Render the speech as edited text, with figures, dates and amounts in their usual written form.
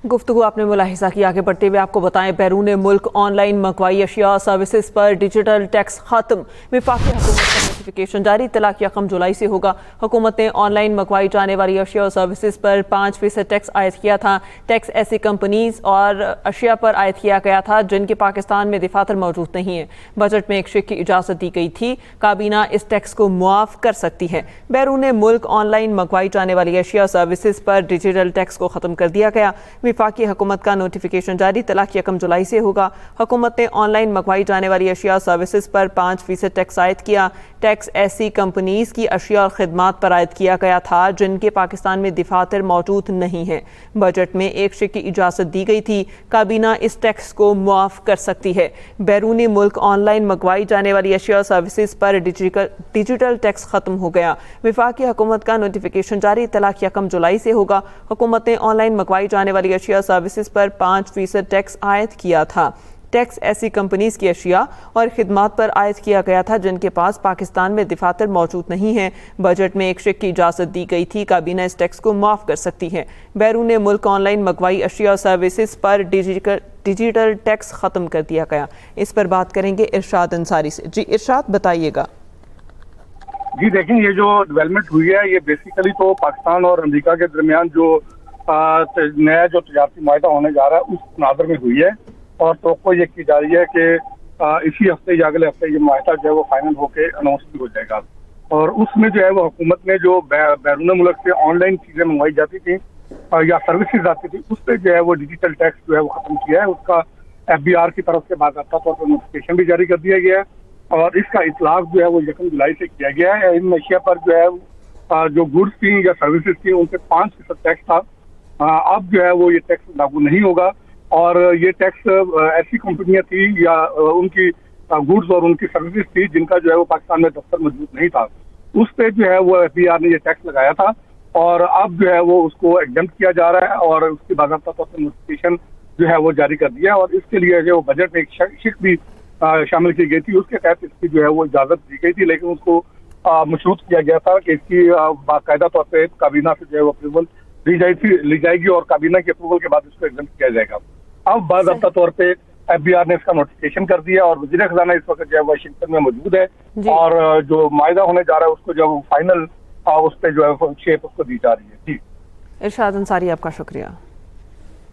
गुफ्तगू आपने मुलाहिजा की। आगे बढ़ते हुए आपको बताएं, बैरून मुल्क ऑनलाइन मकवाई अशिया सर्विसेज पर डिजिटल टैक्स खत्म। वफाकी हुकूमत का नोटिफिकेशन जारी। तलाक यकम जुलाई से होगा। हुकूमत ने ऑनलाइन मकवाई जाने वाली अशिया और सर्विसेज पर 5% टैक्स आयद किया था। टैक्स ऐसी कंपनीज और अशिया पर आयद किया गया था जिनके पाकिस्तान में दफातर मौजूद नहीं है। बजट में एक शिक की इजाज़त दी गई थी। काबीना इस टैक्स को मुआफ कर सकती है। बैरून मुल्क ऑनलाइन मकवाई जाने वाली अशिया सर्विसेज पर डिजिटल टैक्स को ख़त्म कर दिया गया। वफाकी हुकूमत का नोटिफिकेशन जारी। तलाक यकम जुलाई से होगा। हुकूमत ने ऑनलाइन मंगवाई जाने वाली अशिया सर्विसेज पर 5% टैक्स आयद किया। टैक्स ऐसी कंपनीज की अशिया और खिदमात पर आयद किया गया था जिनके पाकिस्तान में दफातर मौजूद नहीं है। बजट में एक शिक की इजाज़त दी गई थी। काबीना इस टैक्स को मुआफ कर सकती है। बैरूनी मुल्क ऑनलाइन मंगवाई जाने वाली अशिया सर्विसेज पर डिजिटल टैक्स खत्म हो गया। वफाकी हुकूमत का नोटिफिकेशन जारी। तलाक यकम जुलाई से होगा। हुकूमत ने ऑनलाइन मंगवाई जाने वाली अशिया सर्विसेज पर 5% टैक्स आयद किया था। टैक्स ऐसी कंपनीज की अशिया और खिदमात पर आयद किया गया था जिनके पास पाकिस्तान में दफातर मौजूद नहीं है। बजट में एक शिक की इजाज़त दी गई थी। काबीना इस टैक्स को माफ़ कर सकती है। बैरून मुल्क ऑनलाइन मंगवाई अशिया और सर्विसेज पर डिजिटल टैक्स ख़त्म कर दिया गया। इस पर बात करेंगे इरशाद अंसारी से। जी इरशाद, बताइएगा। जी देखें, ये जो डेवलपमेंट हुई है ये बेसिकली तो पाकिस्तान और अमेरिका के दरमियान जो नया जो तजारती माहिदा होने जा रहा है उस नादर में हुई है। और तो ये की जा रही है कि इसी हफ्ते या अगले हफ्ते ये माहिदा जो है वो फाइनल होके अनाउंस भी हो जाएगा। और उसमें जो है वो हुकूमत ने जो बैरून मुल्क से ऑनलाइन चीजें मंगवाई जाती थी या सर्विसेज आती थी उस पर जो है वो डिजिटल टैक्स जो है वो खत्म किया है। उसका FBR की तरफ से बाकायदा तौर पर नोटिफिकेशन भी जारी कर दिया गया है और इसका इतलाक जो है वो यकम जुलाई से किया गया है। इन अशिया पर जो है जो गुड्स थी या सर्विसेज थी उन पर 5% टैक्स था। अब जो है वो ये टैक्स लागू नहीं होगा और ये टैक्स ऐसी कंपनियां थी या उनकी गुड्स और उनकी सर्विसेज थी जिनका जो है वो पाकिस्तान में दफ्तर मौजूद नहीं था। उस पर जो है वो FBR ने ये टैक्स लगाया था और अब जो है वो उसको एग्जम्प्ट किया जा रहा है और उसकी बाकायदा तौर पर नोटिफिकेशन जो है वो जारी कर दिया और इसके लिए जो बजट में एक शिक भी शामिल की गई थी। उसके तहत इसकी जो है वो इजाजत दी गई थी लेकिन उसको मशरूत किया गया था कि इसकी बाकायदा तौर पर काबीना से जो है वो अप्रूवल ली जाएगी और काबीना के अप्रूवल के बाद इसको एग्जम्प्ट किया जाएगा। अब बाकायदा तौर पे FBR ने इसका नोटिफिकेशन कर दिया और वज़ीर ख़ज़ाना इस वक्त जो है वाशिंगटन में मौजूद है और जो माहिदा होने जा रहा है उसको जो फाइनल उस पर जो है शेप उसको दी जा रही है। जी इरशाद अंसारी, आपका शुक्रिया।